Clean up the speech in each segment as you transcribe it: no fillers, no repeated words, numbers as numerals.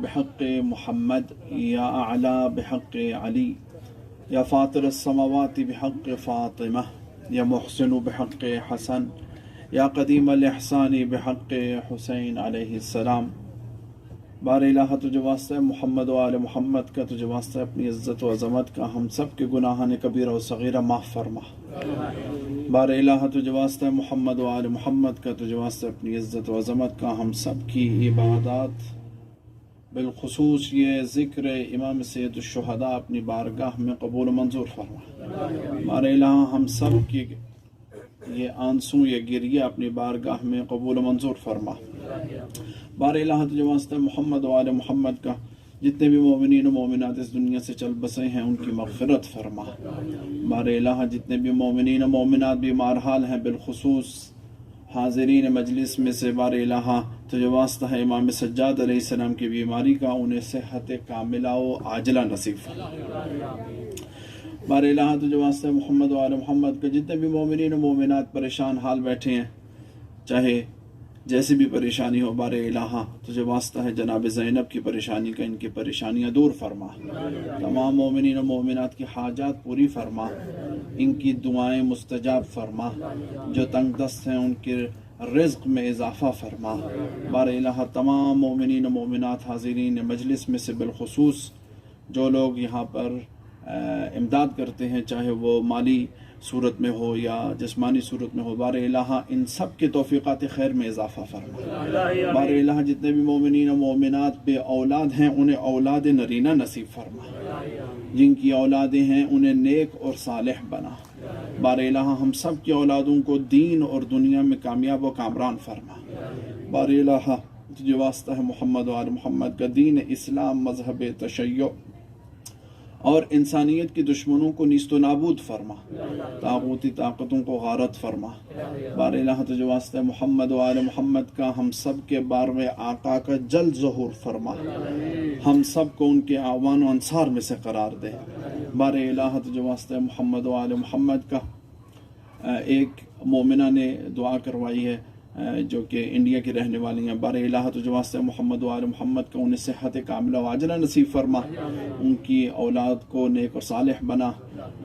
بحق محمد یا اعلی بحق علی یا فاطر السماوات بحق فاطمہ یا محسن بحق حسن یا قدیم الاحسان بحق حسین علیہ السلام۔ بار الہ تجھے واسطہ محمد و آل محمد کا، تجھے واسطہ اپنی عزت و عظمت کا ہم سب کے گناہان کبیرہ و صغیرہ معاف فرما۔ بار الہ تجھے واسطہ محمد و آل محمد کا، تجھے واسطہ اپنی عزت و عظمت کا ہم سب کی عبادات، بالخصوص یہ ذکر امام سید الشہداء اپنی بارگاہ میں قبول و منظور فرما۔ بار الہ ہم سب کی یہ آنسوں یہ گریہ اپنی بارگاہ میں قبول و منظور فرما۔ بار الہ تجھے واسطہ محمد و آل محمد کا جتنے بھی مومنین و مومنات اس دنیا سے چل بسے ہیں ان کی مغفرت فرما۔ بار الہ جتنے بھی مومنین و مومنات بیمار حال ہیں، بالخصوص حاضرین مجلس میں سے، بار الہ تجھے واسطہ ہے امام سجاد علیہ السلام کی بیماری کا انہیں صحت کاملہ و عاجلہ نصیب فرما۔ بار الہ تجھے واسطہ محمد و آل محمد کا جتنے بھی مومنین و مومنات پریشان حال بیٹھے ہیں، چاہے جیسی بھی پریشانی ہو، بار الہ تجھے واسطہ ہے جناب زینب کی پریشانی کا ان کی پریشانیاں دور فرما۔ تمام مومنین و مومنات کی حاجات پوری فرما، ان کی دعائیں مستجاب فرما، جو تنگ دست ہیں ان کے رزق میں اضافہ فرما۔ بار الہ تمام مومنین و مومنات حاضرین مجلس میں سے بالخصوص جو لوگ یہاں پر امداد کرتے ہیں، چاہے وہ مالی صورت میں ہو یا جسمانی صورت میں ہو، بار الہ ان سب کے توفیقات خیر میں اضافہ فرما۔ بار الہ جتنے بھی مومنین و مومنات بے اولاد ہیں انہیں اولاد نرینہ نصیب فرما، جن کی اولادیں ہیں انہیں نیک اور صالح بنا۔ بار الہ ہم سب کی اولادوں کو دین اور دنیا میں کامیاب و کامران فرما۔ بار الہ تجھے واسطہ ہے محمد و آل محمد کا دین اسلام مذہب تشیع اور انسانیت کی دشمنوں کو نیست و نابود فرما، طاغوتی طاقتوں کو غارت فرما۔ بار الہ تجھے واسطہ محمد و آل محمد کا ہم سب کے بارہویں آقا کا جلد ظہور فرما، ہم سب کو ان کے اعوان و انصار میں سے قرار دے۔ بار الہ تجھے واسطہ محمد و آل محمد کا ایک مومنہ نے دعا کروائی ہے جو کہ انڈیا کی رہنے والی ہیں، بار الہ تجھے واسطہ محمد و آل محمد کا انہیں صحت کاملہ و عاجلہ نصیب فرما، ان کی اولاد کو نیک اور صالح بنا،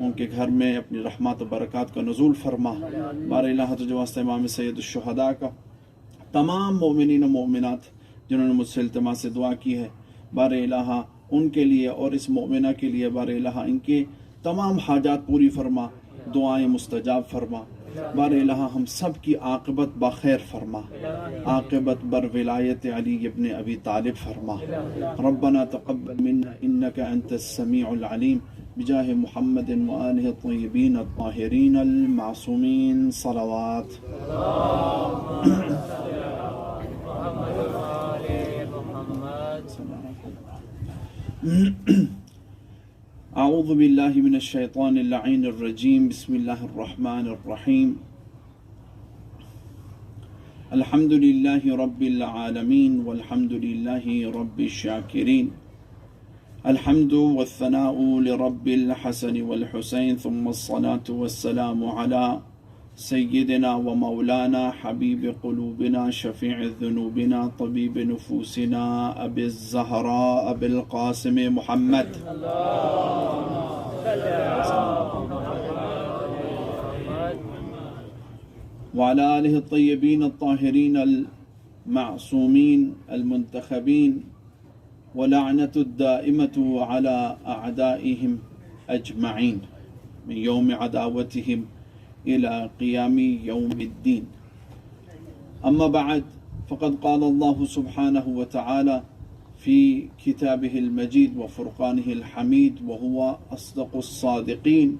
ان کے گھر میں اپنی رحمت و برکات کا نزول فرما۔ بار الہ تجھے واسطہ امام سید الشہداء کا تمام مومنین و مومنات جنہوں نے مجھ سے التماس سے دعا کی ہے، بار الہ ان کے لیے اور اس مومنہ کے لیے بار الہ ان کے تمام حاجات پوری فرما، دعائیں مستجاب فرما۔ بار الہ ہم سب کی عاقبت بخیر فرما، عاقبت بر ولایت علی ابن ابی طالب فرما۔ ربنا تقبل منا انك انت السمیع العلیم بجاہ محمد وآلہ الطیبین الطاہرین المعصومین صلوات۔ اعوذ باللہ من الشیطان اللعین الرجیم، بسم اللہ الرحمن الرحیم۔ الحمد للہ رب العالمین والحمد للہ رب الشاکرین، الحمد والثناء لرب الحسن والحسین، ثم الصلاة والسلام علی سیدنا و مولانا حبیب قلوبنا شفیع ذنوبنا طبیب نفوسنا ابی الزہراء ابی القاسم محمد وعلى آلہ الطیبین الطاہرین المعصومین المنتخبین ولعنت الدائمۃ على اعدائهم اجمعین من یوم عداوتهم إلى قيام يوم الدين. أما بعد، فقد قال الله سبحانه وتعالى في كتابه المجيد وفرقانه الحميد وهو أصدق الصادقين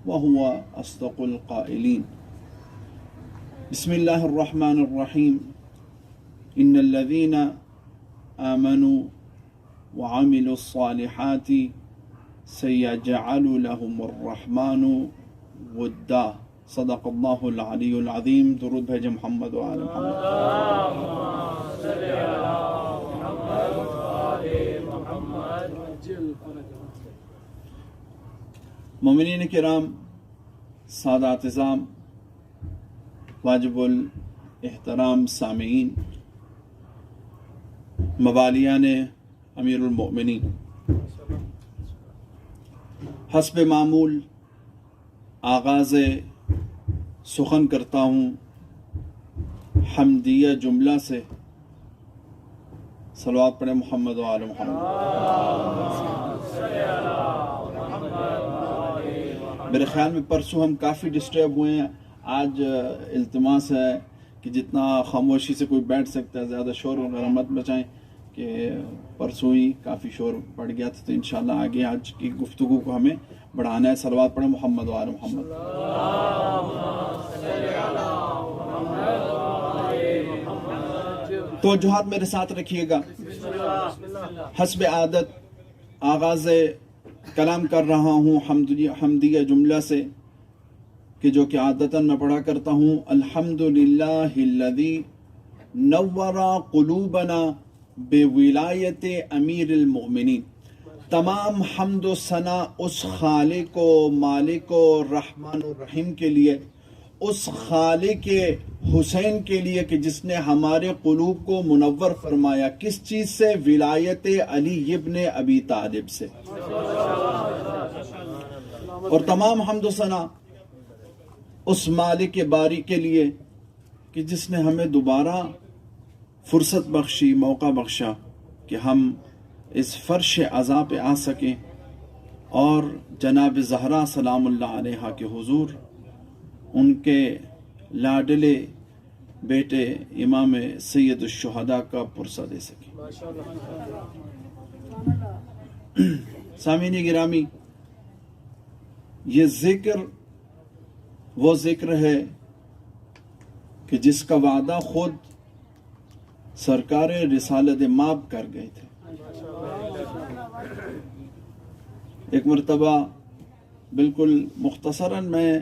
وهو أصدق القائلين. بسم الله الرحمن الرحيم. إن الذين آمنوا وعملوا الصالحات سيجعل لهم الرحمن ودا۔ صدق اللہ العلی العظیم۔ درود بھیجے محمد و آل محمد۔ مومنین کرام، سادات اعظام، واجب الاحترام سامعین، مبالیان امیر المؤمنین، حسب معمول آغاز سخن کرتا ہوں حمدیہ جملہ سے۔ صلوات پڑھیں محمد و آل محمد۔ میرے خیال میں پرسوں ہم کافی ڈسٹرب ہوئے ہیں، آج التماس ہے کہ جتنا خاموشی سے کوئی بیٹھ سکتا ہے زیادہ شور وغیرہ مت بچائیں، کہ پرسوں ہی کافی شور پڑ گیا تھا، تو انشاءاللہ آگے آج کی گفتگو کو ہمیں بڑھانا ہے۔ صلوات پڑھیں محمد و آل محمد۔ توجہات میرے ساتھ رکھیے گا۔ حسب عادت آغاز کلام کر رہا ہوں حمدیہ جملہ سے، کہ جو کہ عادتاً میں پڑھا کرتا ہوں: الحمدللہ الذی نور قلوبنا بولایت امیر المؤمنین۔ تمام حمد و ثنا اس خالق و مالک و رحمان و رحیم کے لیے، اس خالق حسین کے لیے کہ جس نے ہمارے قلوب کو منور فرمایا۔ کس چیز سے؟ ولایت علی ابن ابی طالب سے۔ اور تمام حمد و ثنا اس مالک باری کے لیے کہ جس نے ہمیں دوبارہ فرصت بخشی، موقع بخشا کہ ہم اس فرش عزا پہ آ سکیں اور جناب زہرا سلام اللہ علیہا کے حضور ان کے لاڈلے بیٹے امام سید الشہداء کا پرسہ دے سکیں۔ سامعین گرامی، یہ ذکر وہ ذکر ہے کہ جس کا وعدہ خود سرکار رسالت مآب کر گئے تھے۔ ایک مرتبہ بالکل مختصراً میں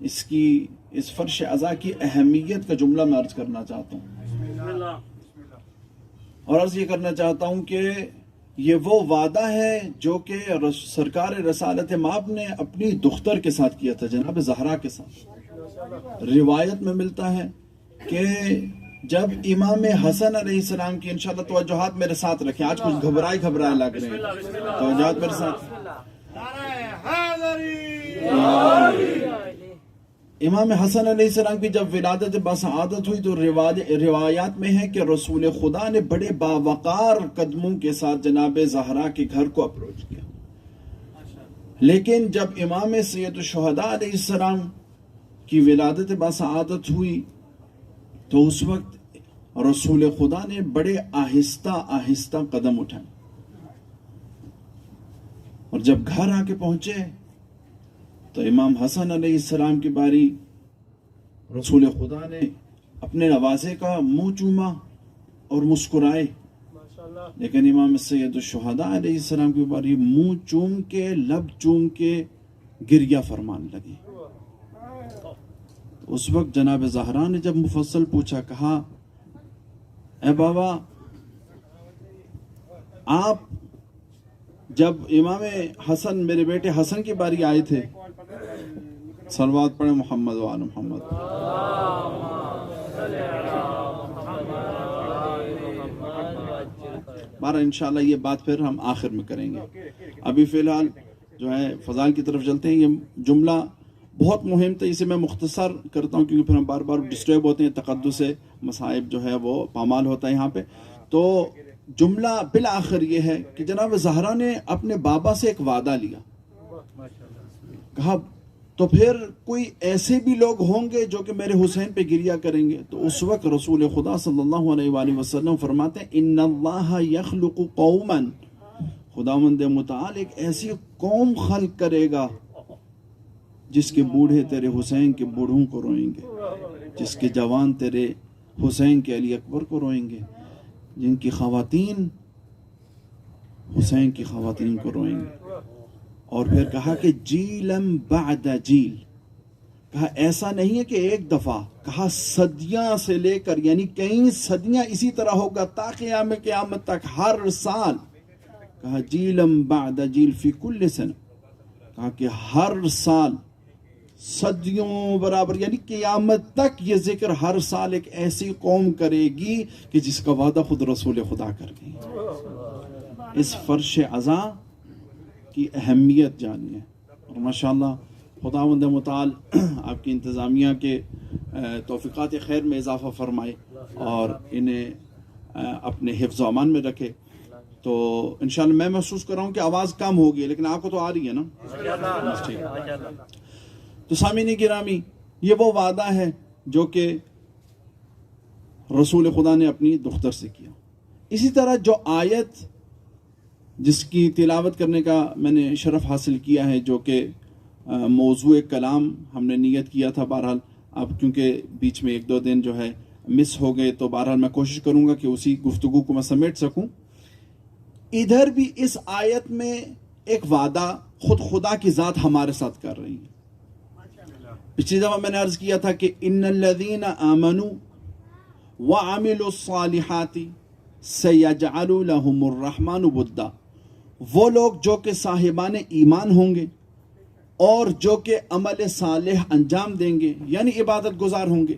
اس فرش عزا کی اہمیت کا جملہ میں عرض کرنا چاہتا ہوں، اور عرض یہ کرنا چاہتا ہوں کہ یہ وہ وعدہ ہے جو کہ سرکار رسالت مآب نے اپنی دختر کے ساتھ کیا تھا، جناب زہرا کے ساتھ۔ روایت میں ملتا ہے کہ جب امام حسن علیہ السلام کی، انشاءاللہ توجہات میرے ساتھ رکھیں، آج کچھ گھبرائے لگ رہے ہیں، توجہات میرے ساتھ۔ امام حسن علیہ السلام کی جب ولادت بسعادت ہوئی تو روایات میں ہے کہ رسول خدا نے بڑے باوقار قدموں کے ساتھ جناب زہرا کے گھر کو اپروچ کیا، لیکن جب امام سید الشہداء علیہ السلام کی ولادت بسعادت ہوئی تو اس وقت رسول خدا نے بڑے آہستہ قدم اٹھائے، اور جب گھر آ کے پہنچے تو امام حسن علیہ السلام کی باری، رسول خدا نے اپنے نوازے کا منہ چوما اور مسکرائے، لیکن امام سید الشہداء علیہ السلام کی باری منہ چوم کے، لب چوم کے گریہ فرمان لگی۔ اس وقت جناب زہرا نے جب مفصل پوچھا، کہا اے بابا، آپ جب امام حسن میرے بیٹے حسن کی باری آئے تھے، صلوات پڑھیں محمد و آل محمد۔ بارہ انشاءاللہ یہ بات پھر ہم آخر میں کریں گے، ابھی فی الحال جو ہے فضائل کی طرف چلتے ہیں۔ یہ جملہ بہت مہم تھا، اسے میں مختصر کرتا ہوں کیونکہ پھر ہم بار ڈسٹرب ہوتے ہیں، تقدس مصائب جو ہے وہ پامال ہوتا ہے یہاں پہ۔ تو جملہ بالآخر یہ ہے کہ جناب زہرا نے اپنے بابا سے ایک وعدہ لیا، کہا تو پھر کوئی ایسے بھی لوگ ہوں گے جو کہ میرے حسین پہ گریہ کریں گے؟ تو اس وقت رسول خدا صلی اللہ علیہ وآلہ وسلم فرماتے ہیں ان اللہ یخلق قوما، خداوند متعال ایک ایسی قوم خلق کرے گا جس کے بوڑھے تیرے حسین کے بوڑھوں کو روئیں گے، جس کے جوان تیرے حسین کے علی اکبر کو روئیں گے، جن کی خواتین حسین کی خواتین کو روئیں گے۔ اور پھر کہا کہ جیلم بعد جیل، کہا ایسا نہیں ہے کہ ایک دفعہ، کہا صدیاں سے لے کر، یعنی کئی صدیاں اسی طرح ہوگا تا قیامت تک، ہر سال۔ کہا جیلم بعد جیل فی کل سنہ، کہا کہ ہر سال صدیوں برابر، یعنی قیامت تک یہ ذکر ہر سال ایک ایسی قوم کرے گی کہ جس کا وعدہ خود رسول خدا کر گئی۔ اس فرش عزا کی اہمیت جانی ہے. اور ماشاءاللہ خداوند متعال آپ کی انتظامیہ کے توفیقات خیر میں اضافہ فرمائے اور انہیں اپنے حفظ و امان میں رکھے. تو انشاءاللہ میں محسوس کر رہا ہوں کہ آواز کم ہوگی، لیکن آپ کو تو آ رہی ہے نا. تو سامعین گرامی، یہ وہ وعدہ ہے جو کہ رسول خدا نے اپنی دختر سے کیا. اسی طرح جو آیت جس کی تلاوت کرنے کا میں نے شرف حاصل کیا ہے، جو کہ موضوع کلام ہم نے نیت کیا تھا، بہرحال اب کیونکہ بیچ میں 1-2 دن جو ہے مس ہو گئے، تو بہرحال میں کوشش کروں گا کہ اسی گفتگو کو میں سمیٹ سکوں. ادھر بھی اس آیت میں ایک وعدہ خود خدا کی ذات ہمارے ساتھ کر رہی ہے. پچھلی دفعہ میں نے عرض کیا تھا کہ ان الذین آمنوا وعملوا الصالحات سیجعل لهم الرحمن ودا. وہ لوگ جو کہ صاحبان ایمان ہوں گے اور جو کہ عمل صالح انجام دیں گے، یعنی عبادت گزار ہوں گے.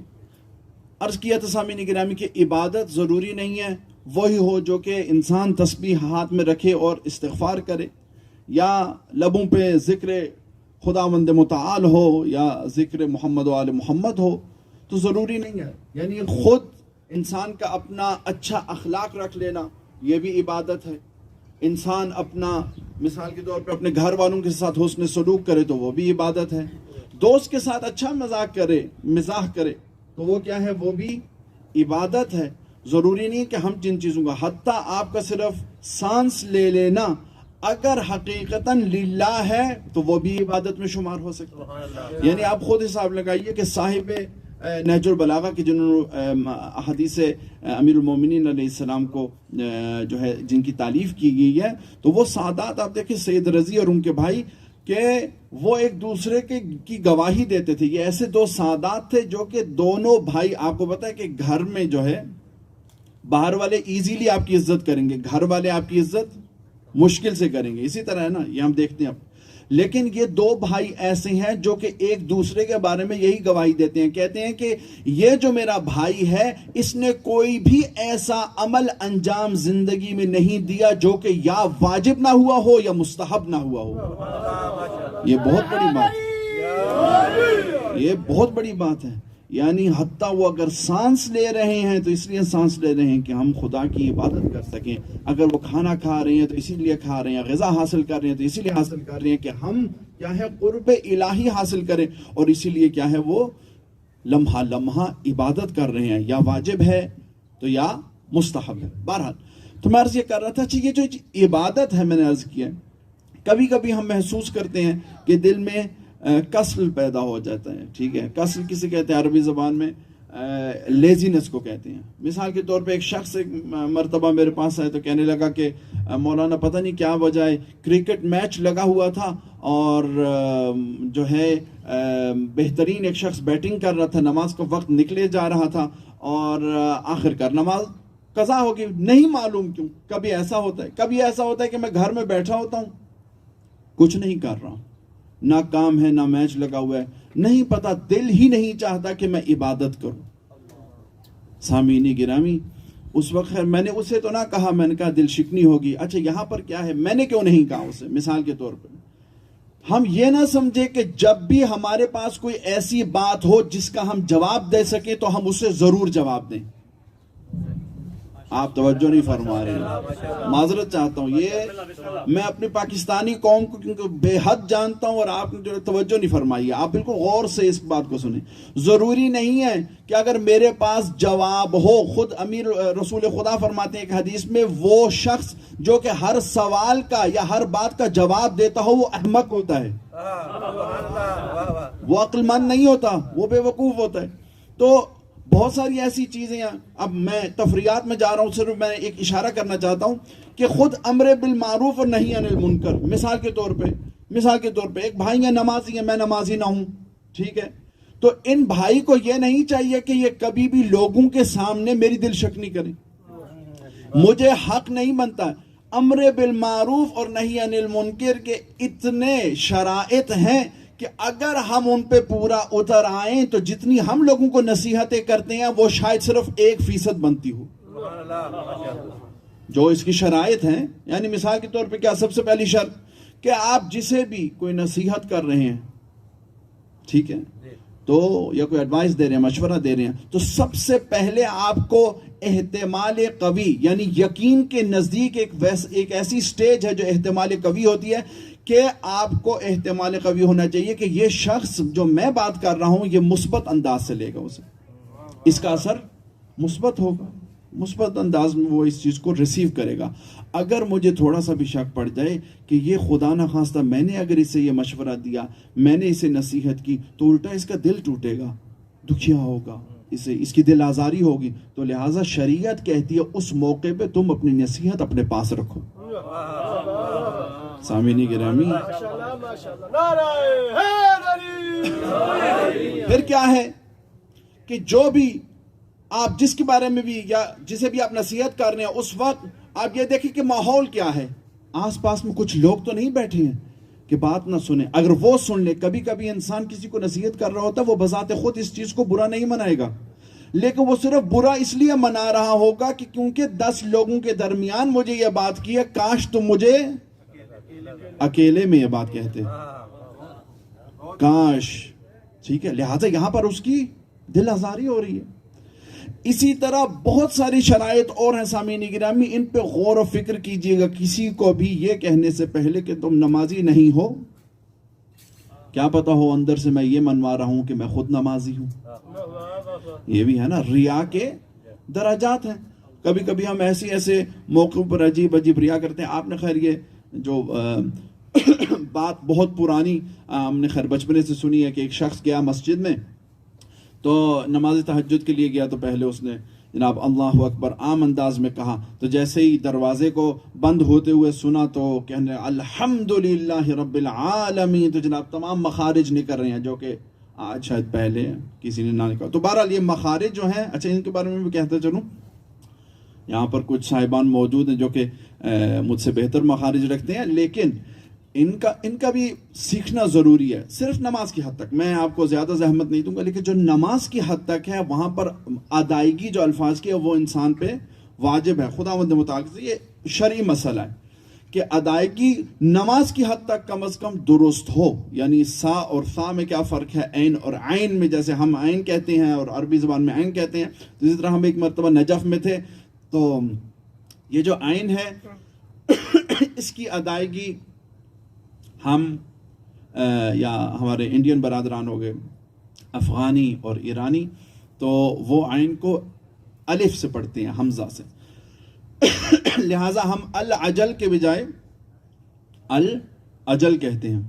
عرض کیا تھا سامعین گرامی کہ عبادت ضروری نہیں ہے وہی ہو جو کہ انسان تسبیح ہاتھ میں رکھے اور استغفار کرے، یا لبوں پہ ذکر خداوند متعال ہو، یا ذکر محمد و آل محمد ہو. تو ضروری نہیں ہے. یعنی خود انسان کا اپنا اچھا اخلاق رکھ لینا یہ بھی عبادت ہے. انسان اپنا مثال کے طور پہ اپنے گھر والوں کے ساتھ حسن سلوک کرے تو وہ بھی عبادت ہے. دوست کے ساتھ اچھا مزاح کرے تو وہ کیا ہے، وہ بھی عبادت ہے. ضروری نہیں کہ ہم جن چیزوں کا، حتیٰ آپ کا صرف سانس لے لینا اگر حقیقتاً للہ ہے تو وہ بھی عبادت میں شمار ہو سکتا ہے. یعنی آپ خود حساب لگائیے کہ صاحب نہج البلاغہ کی جنہوں نے احادیث امیر المومنین علیہ السلام کو جو ہے جن کی تعریف کی گئی ہے، تو وہ سادات آپ دیکھیں سید رضی اور ان کے بھائی کہ وہ ایک دوسرے کی گواہی دیتے تھے. یہ ایسے دو سادات تھے جو کہ دونوں بھائی، آپ کو پتا ہے کہ گھر میں جو ہے باہر والے ایزیلی آپ کی عزت کریں گے، گھر والے آپ کی عزت مشکل سے کریں گے. اسی طرح ہے نا، یہ ہم دیکھتے ہیں اب. لیکن یہ دو بھائی ایسے ہیں جو کہ ایک دوسرے کے بارے میں یہی گواہی دیتے ہیں، کہتے ہیں کہ یہ جو میرا بھائی ہے اس نے کوئی بھی ایسا عمل انجام زندگی میں نہیں دیا جو کہ یا واجب نہ ہوا ہو یا مستحب نہ ہوا ہو. یہ بہت بڑی بات ہے، یہ بہت بڑی بات ہے. یعنی حتیٰ وہ اگر سانس لے رہے ہیں تو اس لیے سانس لے رہے ہیں کہ ہم خدا کی عبادت کر سکیں. اگر وہ کھانا کھا رہے ہیں تو اسی لیے کھا رہے ہیں، غذا حاصل کر رہے ہیں تو اسی لیے حاصل کر رہے ہیں کہ ہم کیا ہے قرب الہی حاصل کریں، اور اسی لیے کیا ہے وہ لمحہ لمحہ عبادت کر رہے ہیں، یا واجب ہے تو یا مستحب ہے. بہرحال تو میں عرض یہ کر رہا تھا یہ جو عبادت ہے، میں نے عرض کیا کبھی کبھی ہم محسوس کرتے ہیں کہ دل میں کسل پیدا ہو جاتا ہے. ٹھیک ہے، کسل کسے کہتے ہیں؟ عربی زبان میں لیزینس کو کہتے ہیں. مثال کے طور پہ ایک شخص ایک مرتبہ میرے پاس آئے تو کہنے لگا کہ مولانا پتہ نہیں کیا وجہ ہے، کرکٹ میچ لگا ہوا تھا اور جو ہے بہترین ایک شخص بیٹنگ کر رہا تھا، نماز کا وقت نکلے جا رہا تھا اور آخر کار نماز قضا ہوگی. نہیں معلوم کیوں کبھی ایسا ہوتا ہے، کبھی ایسا ہوتا ہے کہ میں گھر میں بیٹھا ہوتا ہوں، کچھ نہیں کر رہا ہوں، نہ کام ہے نہ میچ لگا ہوا ہے، نہیں پتا، دل ہی نہیں چاہتا کہ میں عبادت کروں. سامعین گرامی، اس وقت میں نے اسے تو نہ کہا، میں نے کہا دل شکنی ہوگی. اچھا یہاں پر کیا ہے، میں نے کیوں نہیں کہا اسے؟ مثال کے طور پر ہم یہ نہ سمجھے کہ جب بھی ہمارے پاس کوئی ایسی بات ہو جس کا ہم جواب دے سکیں تو ہم اسے ضرور جواب دیں. آپ توجہ نہیں فرما رہے، معذرت چاہتا ہوں. یہ میں اپنی پاکستانی قوم کو کیونکہ بے حد جانتا ہوں اور آپ نے جو توجہ نہیں فرمائی ہے. آپ بالکل غور سے اس بات کو سنیں. ضروری نہیں ہے کہ اگر میرے پاس جواب ہو، خود امیر رسول خدا فرماتے ہیں ایک حدیث میں، وہ شخص جو کہ ہر سوال کا یا ہر بات کا جواب دیتا ہو وہ احمق ہوتا ہے، وہ عقل مند نہیں ہوتا، وہ بے وقوف ہوتا ہے. تو بہت ساری ایسی چیزیں ہیں. اب میں تفریحات میں جا رہا ہوں، صرف میں ایک اشارہ کرنا چاہتا ہوں کہ خود امر بالمعروف اور نہی عن المنکر، مثال کے طور پہ ایک بھائی ہے نمازی ہے، میں نمازی نہ ہوں، ٹھیک ہے، تو ان بھائی کو یہ نہیں چاہیے کہ یہ کبھی بھی لوگوں کے سامنے میری دل شکنی کریں. مجھے حق نہیں بنتا. امر بالمعروف اور نہی عن المنکر کے اتنے شرائط ہیں کہ اگر ہم ان پہ پورا اتر آئیں تو جتنی ہم لوگوں کو نصیحتیں کرتے ہیں وہ شاید صرف 1% بنتی ہو. جو اس کی شرائط ہیں، یعنی مثال کے طور پہ کیا سب سے پہلی شرط کہ آپ جسے بھی کوئی نصیحت کر رہے ہیں، ٹھیک ہے، تو یا کوئی ایڈوائس دے رہے ہیں، مشورہ دے رہے ہیں، تو سب سے پہلے آپ کو احتمال قوی یعنی یقین کے نزدیک ایک ایسی سٹیج ہے جو احتمال قوی ہوتی ہے کہ آپ کو احتمال قوی ہونا چاہیے کہ یہ شخص جو میں بات کر رہا ہوں یہ مثبت انداز سے لے گا اسے، اس کا اثر مثبت ہوگا، مثبت انداز میں وہ اس چیز کو ریسیو کرے گا۔ اگر مجھے تھوڑا سا بھی شک پڑ جائے کہ یہ خدا نہ خواستہ میں نے اگر اسے یہ مشورہ دیا، میں نے اسے نصیحت کی، تو الٹا اس کا دل ٹوٹے گا، دکھیا ہوگا، اس کی دل آزاری ہوگی، تو لہٰذا شریعت کہتی ہے اس موقع پہ تم اپنی نصیحت اپنے پاس رکھو۔ سامعین گرامی، پھر کیا ہے کہ جو بھی آپ جس کے بارے میں بھی یا جسے بھی آپ نصیحت کر رہے ہیں، اس وقت آپ یہ دیکھیں کہ ماحول کیا ہے، آس پاس میں کچھ لوگ تو نہیں بیٹھے ہیں کہ بات نہ سنیں۔ اگر وہ سن لے، کبھی کبھی انسان کسی کو نصیحت کر رہا ہوتا ہے، وہ بذات خود اس چیز کو برا نہیں منائے گا، لیکن وہ صرف برا اس لیے منا رہا ہوگا کہ کیونکہ 10 لوگوں کے درمیان مجھے یہ بات کی ہے، کاش تم مجھے اکیلے میں یہ بات کہتے، کاش، ٹھیک ہے، لہٰذا یہاں پر اس کی دل آزاری ہو رہی ہے۔ اسی طرح بہت ساری شرائط اور ہیں سامعین گرامی، ان پہ غور و فکر کیجئے گا۔ کسی کو بھی یہ کہنے سے پہلے کہ تم نمازی نہیں ہو، کیا پتا ہو اندر سے میں یہ منوا رہا ہوں کہ میں خود نمازی ہوں۔ یہ بھی ہے نا، ریا کے درجات ہیں۔ کبھی کبھی ہم ایسے موقعوں پر عجیب ریا کرتے ہیں۔ آپ نے خیر یہ جو بات بہت پرانی ہم نے خیر بچپنے سے سنی ہے کہ ایک شخص گیا مسجد میں، تو نماز تہجد کے لیے گیا، تو پہلے اس نے جناب اللہ اکبر عام انداز میں کہا، تو جیسے ہی دروازے کو بند ہوتے ہوئے سنا تو کہنے الحمدللہ رب العالمین، تو جناب تمام مخارج نکل رہے ہیں جو کہ آج شاید پہلے کسی نے نہ نکلا۔ تو بہرحال یہ مخارج جو ہیں، اچھا ان کے بارے میں بھی کہتا چلوں، یہاں پر کچھ صاحبان موجود ہیں جو کہ مجھ سے بہتر مخارج رکھتے ہیں، لیکن ان کا بھی سیکھنا ضروری ہے، صرف نماز کی حد تک۔ میں آپ کو زیادہ زحمت نہیں دوں گا، لیکن جو نماز کی حد تک ہے وہاں پر ادائیگی جو الفاظ کی ہے وہ انسان پہ واجب ہے۔ خداوند متعال سے یہ شرعی مسئلہ ہے کہ ادائیگی نماز کی حد تک کم از کم درست ہو، یعنی سا اور سا میں کیا فرق ہے، عین اور عین میں، جیسے ہم عین کہتے ہیں اور عربی زبان میں عین کہتے ہیں، اسی طرح ہم ایک مرتبہ نجف میں تھے، تو یہ جو عین ہے اس کی ادائیگی ہم یا ہمارے انڈین برادران ہو گئے، افغانی اور ایرانی، تو وہ عین کو الف سے پڑھتے ہیں، حمزہ سے، لہٰذا ہم العجل کے بجائے العجل کہتے ہیں۔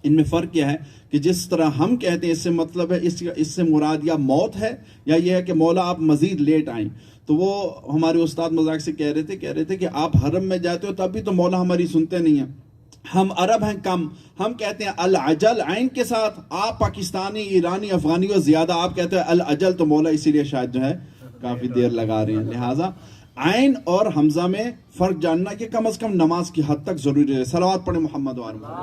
ان میں فرق کیا ہے کہ جس طرح ہم کہتے ہیں اس سے مطلب ہے اس سے مراد یا موت ہے یا یہ ہے کہ مولا آپ مزید لیٹ آئیں۔ تو وہ ہمارے استاد مذاق سے کہہ رہے تھے کہ آپ حرم میں جاتے ہو تب بھی تو مولا ہماری سنتے نہیں ہیں، ہم عرب ہیں کم، ہم کہتے ہیں العجل عین کے ساتھ، آپ پاکستانی، ایرانی، افغانی اور زیادہ آپ کہتے ہیں العجل، تو مولا اسی لیے شاید جو ہے کافی دیر لگا رہے ہیں۔ لہٰذا عین اور حمزہ میں فرق جاننا کہ کم از کم نماز کی حد تک ضروری ہے۔ صلوات پڑھیں محمد و آل محمد۔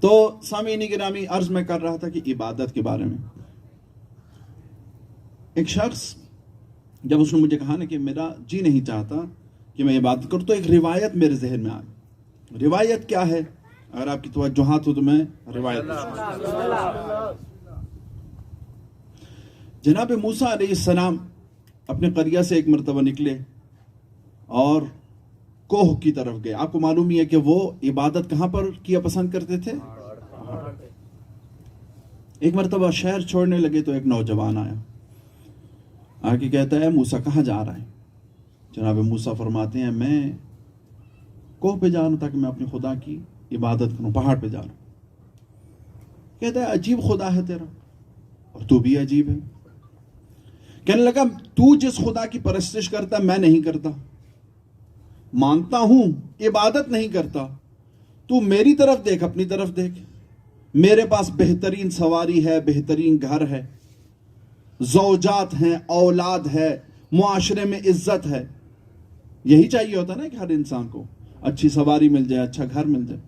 تو سامعین گرامی، عرض میں کر رہا تھا کہ عبادت کے بارے میں ایک شخص جب اس نے مجھے کہا نا کہ میرا جی نہیں چاہتا کہ میں عبادت کروں، تو ایک روایت میرے ذہن میں آئی۔ روایت کیا ہے؟ اگر آپ کی توجہات ہو تو میں روایت جناب موسیٰ علیہ السلام اپنے قریہ سے ایک مرتبہ نکلے اور کوہ کی طرف گئے۔ آپ کو معلوم ہی ہے کہ وہ عبادت کہاں پر کیا پسند کرتے تھے؟ ایک مرتبہ شہر چھوڑنے لگے تو ایک نوجوان آیا، آگے کہتا ہے موسیٰ کہاں جا رہا ہے؟ جناب موسیٰ فرماتے ہیں میں کوہ پہ جا رہا ہوں تاکہ میں اپنے خدا کی عبادت کروں، پہاڑ پہ جا رہا ہوں۔ کہتا ہے عجیب خدا ہے تیرا، اور تو بھی عجیب ہے۔ کہنے لگا تو جس خدا کی پرستش کرتا میں نہیں کرتا، مانتا ہوں عبادت نہیں کرتا، تو میری طرف دیکھ، اپنی طرف دیکھ، میرے پاس بہترین سواری ہے، بہترین گھر ہے، زوجات ہیں، اولاد ہے، معاشرے میں عزت ہے۔ یہی چاہیے ہوتا نا کہ ہر انسان کو اچھی سواری مل جائے، اچھا گھر مل جائے۔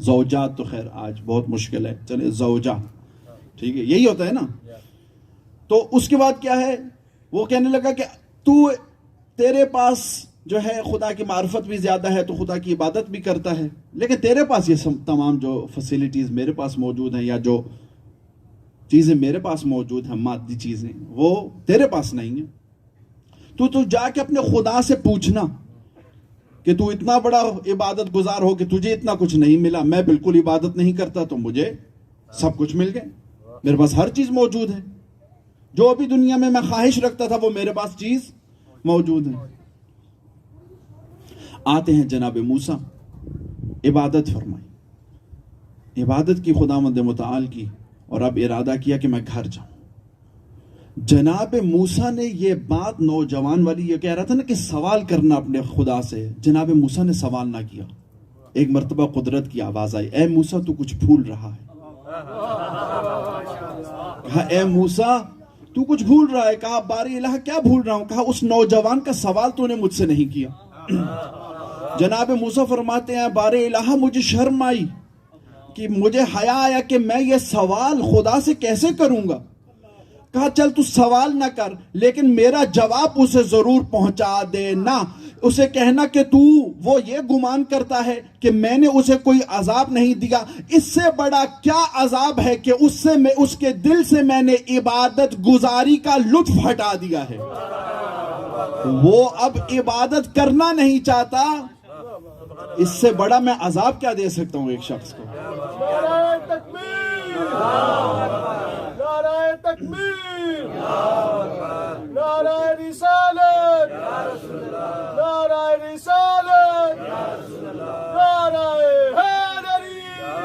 زوجات تو خیر آج بہت مشکل ہے، چلے زوجہ، ٹھیک ہے، یہی ہوتا ہے نا. تو اس کے بعد کیا ہے، وہ کہنے لگا کہ تیرے پاس جو ہے خدا کی معرفت بھی زیادہ ہے، تو خدا کی عبادت بھی کرتا ہے، لیکن تیرے پاس یہ تمام جو فیسلٹیز میرے پاس موجود ہیں، یا جو چیزیں میرے پاس موجود ہیں، مادی چیزیں، وہ تیرے پاس نہیں ہیں. تو جا کے اپنے خدا سے پوچھنا کہ تو اتنا بڑا عبادت گزار ہو کہ تجھے اتنا کچھ نہیں ملا. میں بالکل عبادت نہیں کرتا تو مجھے سب کچھ مل گئے، میرے پاس ہر چیز موجود ہے، جو بھی دنیا میں خواہش رکھتا تھا وہ میرے پاس چیز موجود ہے. آتے ہیں جناب موسیٰ، عبادت فرمائی، عبادت کی خداوند متعال کی، اور اب ارادہ کیا کہ میں گھر جاؤں. جناب موسیٰ نے یہ بات، نوجوان والی یہ کہہ رہا تھا نا کہ سوال کرنا اپنے خدا سے، جناب موسیٰ نے سوال نہ کیا. ایک مرتبہ قدرت کی آواز آئی، اے موسیٰ تو کچھ بھول رہا ہے. کہا اے موسیٰ تو کچھ بھول رہا ہے. کہا باری الہ کیا بھول رہا ہوں. کہا اس نوجوان کا سوال تو نے مجھ سے نہیں کیا. جناب موسیٰ فرماتے ہیں باری الہ مجھے شرم آئی کہ مجھے حیا آیا کہ میں یہ سوال خدا سے کیسے کروں گا. کہا چل تو سوال نہ کر، لیکن میرا جواب اسے ضرور پہنچا دینا. اسے کہنا کہ تو وہ یہ گمان کرتا ہے کہ میں نے اسے کوئی عذاب نہیں دیا، اس سے بڑا کیا عذاب ہے کہ اس کے دل سے میں نے عبادت گزاری کا لطف ہٹا دیا ہے. وہ اب عبادت کرنا نہیں چاہتا، اس سے بڑا میں عذاب کیا دے سکتا ہوں ایک شخص کو. نعرہ تکبیر، نعرہ تکبیر، نعرہ رسالت، نعرہ رسالت، نعرہ حیدری،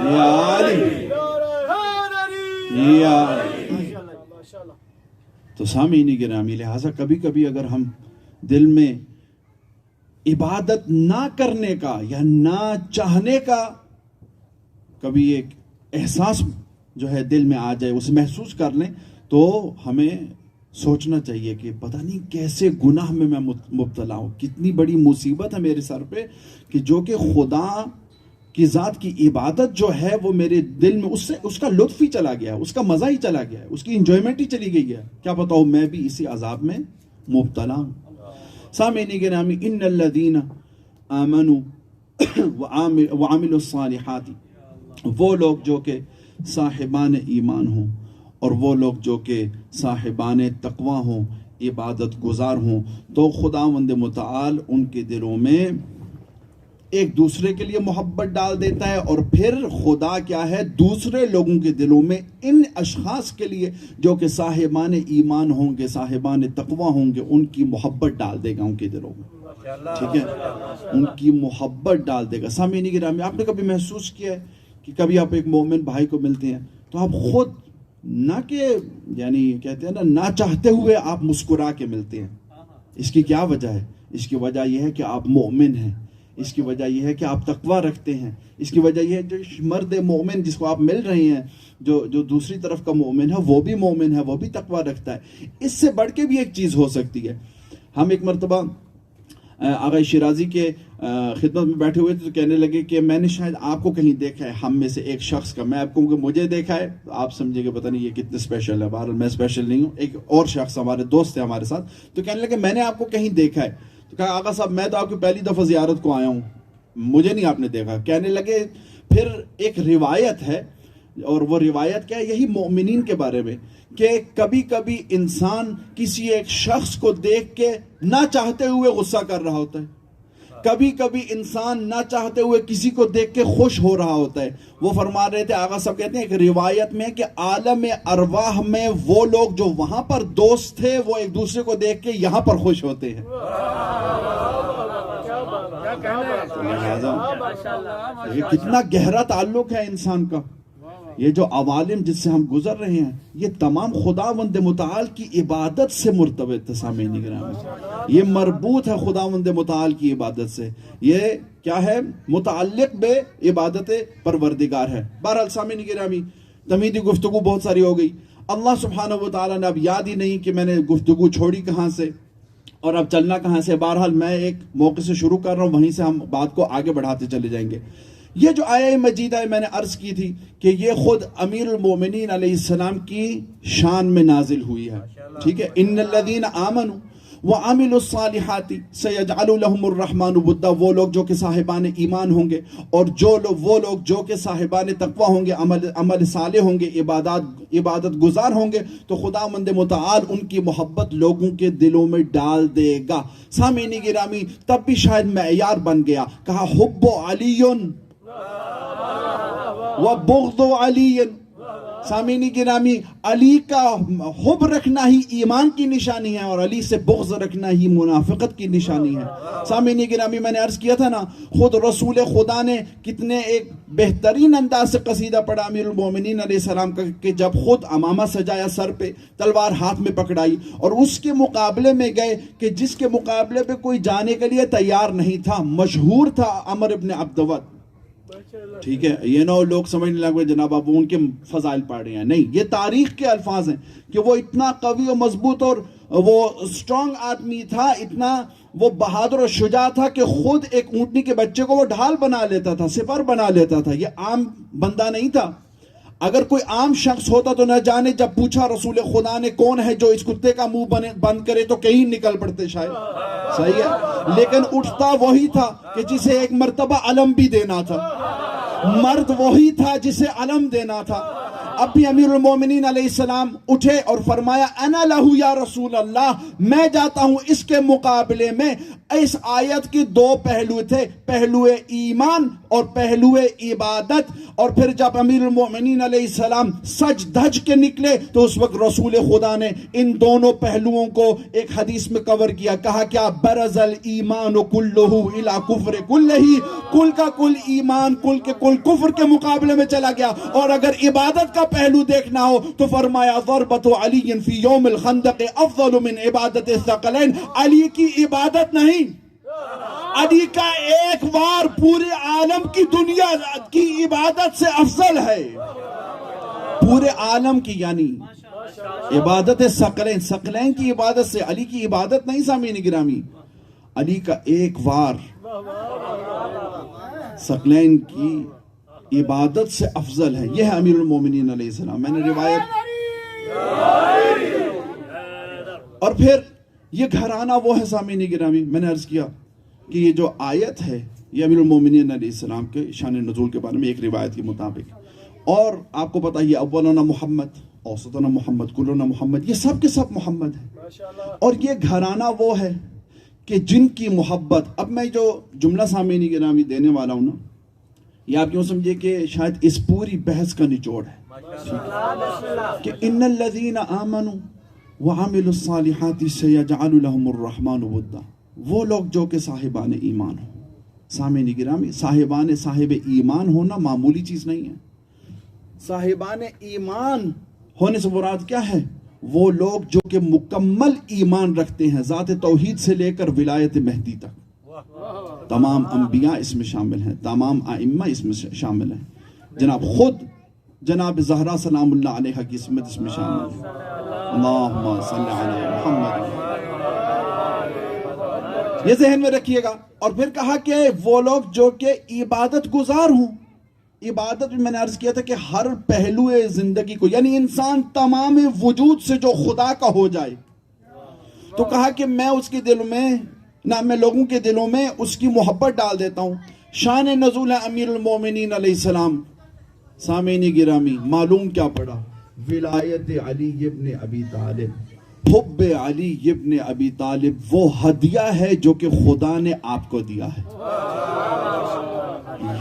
یا علی، نعرہ حیدری، یا علی. تو سامعین گرامی، لہٰذا کبھی کبھی اگر ہم دل میں عبادت نہ کرنے کا یا نہ چاہنے کا کبھی ایک احساس جو ہے دل میں آ جائے، اسے محسوس کر لیں، تو ہمیں سوچنا چاہیے کہ پتہ نہیں کیسے گناہ میں مبتلا ہوں، کتنی بڑی مصیبت ہے میرے سر پہ کہ جو کہ خدا کی ذات کی عبادت جو ہے وہ میرے دل میں اس کا لطف ہی چلا گیا ہے، اس کا مزہ ہی چلا گیا ہے، اس کی انجوائمنٹ ہی چلی گئی ہے. کیا بتاؤ میں بھی اسی عذاب میں مبتلا ہوں. سامعین گرامی، ان الذین آمنوا وعملوا الصالحات، وہ لوگ جو کہ صاحبان ایمان ہوں اور وہ لوگ جو کہ صاحبان تقوی ہوں، عبادت گزار ہوں، تو خداوند متعال ان کے دلوں میں ایک دوسرے کے لیے محبت ڈال دیتا ہے، اور پھر خدا کیا ہے دوسرے لوگوں کے دلوں میں ان اشخاص کے لیے جو کہ صاحبان ایمان ہوں گے، صاحبان تقوی ہوں گے، ان کی محبت ڈال دے گا ان کے دلوں میں. ٹھیک ہے، ان کی محبت ڈال دے گا. سامعین گرامی، آپ نے کبھی محسوس کیا ہے کہ کبھی آپ ایک مومن بھائی کو ملتے ہیں تو آپ خود نہ کہ یعنی کہتے ہیں نہ چاہتے ہوئے آپ مسکرا کے ملتے ہیں. اس کی کیا وجہ ہے؟ اس کی وجہ یہ ہے کہ آپ مومن ہیں، اس کی وجہ یہ ہے کہ آپ تقوی رکھتے ہیں، اس کی وجہ یہ ہے جو مرد مومن جس کو آپ مل رہے ہیں، جو دوسری طرف کا مومن ہے وہ بھی مومن ہے، وہ بھی تقوی رکھتا ہے. اس سے بڑھ کے بھی ایک چیز ہو سکتی ہے. ہم ایک مرتبہ آغا شیرازی کے خدمت میں بیٹھے ہوئے تھے تو کہنے لگے کہ میں نے شاید آپ کو کہیں دیکھا ہے، ہم میں سے ایک شخص کا. میں آپ کو کہ مجھے دیکھا ہے، آپ سمجھے کہ پتہ نہیں یہ کتنے اسپیشل ہے. بہرحال میں اسپیشل نہیں ہوں. ایک اور شخص ہمارے دوست تھے ہمارے ساتھ، تو کہنے لگے میں نے آپ کو کہیں دیکھا ہے. تو کہا آقا صاحب میں تو آپ کی پہلی دفعہ زیارت کو آیا ہوں، مجھے نہیں آپ نے دیکھا. کہنے لگے پھر ایک روایت ہے، اور وہ روایت کیا ہے؟ یہی مومنین کے بارے میں کہ کبھی کبھی انسان کسی ایک شخص کو دیکھ کے نہ چاہتے ہوئے غصہ کر رہا ہوتا ہے، کبھی کبھی انسان نہ چاہتے ہوئے کسی کو دیکھ کے خوش ہو رہا ہوتا ہے. وہ فرما رہے تھے، آقا صاحب کہتے ہیں ایک روایت میں کہ عالم ارواح میں وہ لوگ جو وہاں پر دوست تھے وہ ایک دوسرے کو دیکھ کے یہاں پر خوش ہوتے ہیں. یہ کتنا گہرا تعلق ہے انسان کا. یہ جو عوالم جس سے ہم گزر رہے ہیں یہ تمام خداوند متعال کی عبادت سے مرتبط ہے. سامعین گرامی، یہ مربوط ہے خداوند متعال کی عبادت سے. یہ کیا ہے؟ متعلق بے عبادت پروردگار ہے. بہرحال سامعین گرامی، تمہیدی گفتگو بہت ساری ہو گئی. اللہ سبحانہ و تعالیٰ نے اب یاد ہی نہیں کہ میں نے گفتگو چھوڑی کہاں سے اور اب چلنا کہاں سے. بہرحال میں ایک موقع سے شروع کر رہا ہوں، وہیں سے ہم بات کو آگے بڑھاتے چلے جائیں گے یہ جو آیہ مجیدہ میں نے عرض کی تھی کہ یہ خود امیر المومنین علیہ السلام کی شان میں نازل ہوئی ہے، ٹھیک ہے. ان الذین آمنوا وعملوا الصالحات سیجعل لهم الرحمن ودا، وہ لوگ جو کہ صاحبان ایمان ہوں گے اور وہ لوگ جو کہ صاحبان تقوی ہوں گے، عمل صالح ہوں گے، عبادت گزار ہوں گے، تو خداوند متعال ان کی محبت لوگوں کے دلوں میں ڈال دے گا. سامعین گرامی، تب بھی شاید معیار بن گیا، کہا حب علی و بغض علی. سامعین گرامی، علی کا حب رکھنا ہی ایمان کی نشانی ہے اور علی سے بغض رکھنا ہی منافقت کی نشانی ہے. سامعین گرامی، میں نے عرض کیا تھا نا، خود رسول خدا نے کتنے ایک بہترین انداز سے قصیدہ پڑھا امیر المومنین علیہ السلام کا، کہ جب خود امامہ سجایا سر پہ، تلوار ہاتھ میں پکڑائی اور اس کے مقابلے میں گئے کہ جس کے مقابلے پہ کوئی جانے کے لیے تیار نہیں تھا، مشہور تھا عمر ابن عبدود. ٹھیک ہے، یہ نہ لوگ سمجھنے لگے جناب ابو ان کے فضائل پڑھ رہے ہیں، نہیں، یہ تاریخ کے الفاظ ہیں کہ وہ اتنا قوی و مضبوط اور وہ اسٹرانگ آدمی تھا، اتنا وہ بہادر اور شجاع تھا کہ خود ایک اونٹنی کے بچے کو وہ ڈھال بنا لیتا تھا، سپر بنا لیتا تھا. یہ عام بندہ نہیں تھا. اگر کوئی عام شخص ہوتا تو نہ جانے جب پوچھا رسول خدا نے کون ہے جو اس کتے کا منہ بند کرے تو کہیں نکل پڑتے شاید. صحیح ہے، لیکن اٹھتا وہی تھا کہ جسے ایک مرتبہ علم بھی دینا تھا، مرد وہی تھا جسے علم دینا تھا. اب بھی امیر المومنین علیہ السلام اٹھے اور فرمایا انا لہو یا رسول اللہ، میں جاتا ہوں اس کے مقابلے میں. اس آیت کے دو پہلو تھے، پہلو ایمان اور پہلو عبادت. اور پھر جب امیر المومنین علیہ السلام سج دھج کے نکلے تو اس وقت رسول خدا نے ان دونوں پہلوؤں کو ایک حدیث میں کور کیا. کہا کیا؟ برز الایمان کلہ الی کفر کلہ، کل کا کل ایمان کل کے کل کفر کے مقابلے میں چلا گیا. اور اگر عبادت کا پہلو دیکھنا ہو تو فرمایا ضربت علی فی یوم الخندق افضل من عبادت الثقلین. علی کی عبادت نہیں، علی کا ایک وار پورے عالم کی دنیا کی عبادت سے افضل ہے، پورے عالم کی. یعنی عبادت ثقلین کی عبادت سے علی کی عبادت نہیں. سامعین گرامی، علی کا ایک وار ثقلین کی عبادت سے افضل ہے. یہ ہے امیر المومنین علیہ السلام. میں نے روایت، اور پھر یہ گھرانہ وہ ہے. سامعین گرامی، میں نے عرض کیا کہ یہ جو آیت ہے یہ امیر المومنین علیہ السلام کے شان نزول کے بارے میں ایک روایت کے مطابق. اور آپ کو پتہ یہ اولنا محمد، اوسطنا محمد، کلنا محمد، یہ سب کے سب محمد ہیں. اور یہ گھرانہ وہ ہے کہ جن کی محبت، اب میں جو جملہ سامعین گرامی دینے والا ہوں نا، یہ آپ یوں سمجھے کہ شاید اس پوری بحث کا نچوڑ ہے کہ ان الذین آمنوا وعملوا الصالحات سیجعل لهم الرحمن ودا. وہ لوگ جو کہ صاحبان ایمان ہوں. سامعین گرامی، صاحب ایمان ہونا معمولی چیز نہیں ہے. صاحبان ایمان ہونے سے مراد کیا ہے؟ وہ لوگ جو کہ مکمل ایمان رکھتے ہیں، ذات توحید سے لے کر ولایت مہدی تک. تمام انبیاء اس میں شامل ہیں، تمام ائمہ اس میں شامل ہیں. جناب خود جناب زہرا سلام اللہ علیہ کی اسمت اس میں شامل ہے. اللہم صلی علی محمد. یہ ذہن میں رکھیے گا. اور پھر کہا کہ وہ لوگ جو کہ عبادت گزار ہوں. عبادت میں نے عرض کیا تھا کہ ہر پہلو زندگی کو، یعنی انسان تمام وجود سے جو خدا کا ہو جائے، تو کہا کہ میں اس کے دل میں نہ، میں لوگوں کے دلوں میں اس کی محبت ڈال دیتا ہوں. شان نزول ہے امیر المومنین علیہ السلام. سامعین گرامی، معلوم کیا پڑا؟ ولایت علی ابن ابی طالب، حب علی ابن ابی طالب وہ ہدیہ ہے جو کہ خدا نے آپ کو دیا ہے.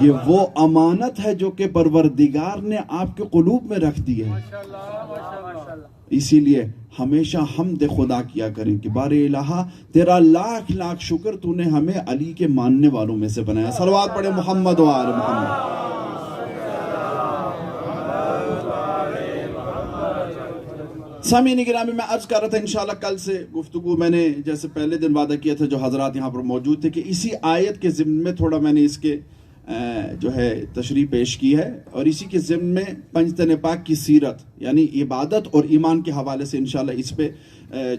یہ وہ امانت ہے جو کہ پروردگار نے آپ کے قلوب میں رکھ دی ہے. اسی لیے ہمیشہ حمد خدا کیا کریں کہ بار الہ تیرا لاکھ لاکھ شکر تو نے ہمیں علی کے ماننے والوں میں سے بنایا. صلوات پڑھے محمد و آل محمد. سامعین گرامی، میں عرض کر رہا تھا انشاءاللہ کل سے گفتگو، میں نے جیسے پہلے دن وعدہ کیا تھا جو حضرات یہاں پر موجود تھے، کہ اسی آیت کے ضمن میں تھوڑا میں نے اس کے جو ہے تشریح پیش کی ہے، اور اسی کے ضمن میں پنجتن پاک کی سیرت یعنی عبادت اور ایمان کے حوالے سے انشاءاللہ اس پہ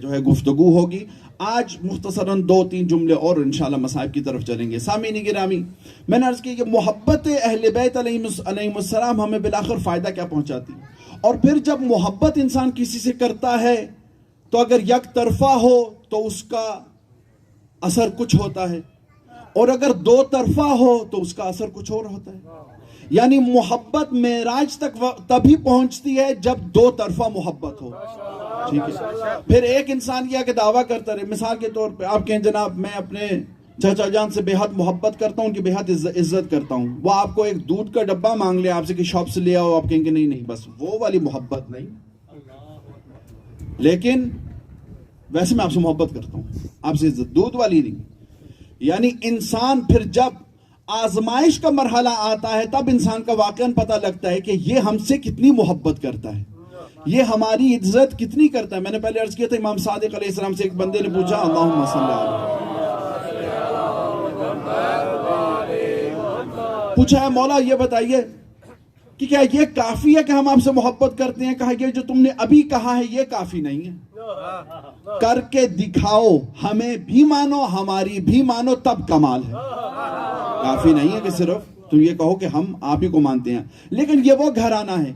جو ہے گفتگو ہوگی۔ آج مختصراً 2-3 جملے اور انشاءاللہ مصائب کی طرف چلیں گے۔ سامعین گرامی، میں نے عرض کی کہ محبت اہل بیت علیہ السلام ہمیں بالآخر فائدہ کیا پہنچاتی ہے، اور پھر جب محبت انسان کسی سے کرتا ہے تو اگر یک طرفہ ہو تو اس کا اثر کچھ ہوتا ہے، اور اگر دو طرفہ ہو تو اس کا اثر کچھ اور ہوتا ہے۔ یعنی محبت معراج تک تبھی پہنچتی ہے جب دو طرفہ محبت ہو، ٹھیک ہے۔ پھر ایک انسان یہ کہ دعویٰ کرتا رہے، مثال کے طور پہ آپ کہیں جناب میں اپنے چچا جان سے بے حد محبت کرتا ہوں، ان کی بے حد عزت کرتا ہوں، وہ آپ کو ایک دودھ کا ڈبہ مانگ لے آپ سے کہ شاپ سے لے آؤ، آپ کہیں گے نہیں بس وہ والی محبت نہیں، لیکن ویسے میں آپ سے محبت کرتا ہوں، آپ سے عزت، دودھ والی نہیں۔ یعنی انسان پھر جب آزمائش کا مرحلہ آتا ہے تب انسان کا واقعاً پتہ لگتا ہے کہ یہ ہم سے کتنی محبت کرتا ہے، یہ ہماری عزت کتنی کرتا ہے۔ میں نے پہلے عرض کیا تھا امام صادق علیہ السلام سے ایک بندے نے پوچھا اللہم صلی پوچھا ہے مولا یہ بتائیے کہ کیا یہ کافی ہے کہ ہم آپ سے محبت کرتے ہیں؟ کہا یہ جو تم نے ابھی کہا ہے یہ کافی نہیں ہے، کر کے دکھاؤ، ہمیں بھی مانو ہماری بھی مانو تب کمال ہے۔ کافی نہیں ہے کہ صرف تم یہ کہو کہ ہم آپ ہی کو مانتے ہیں، لیکن یہ وہ گھرانہ ہے،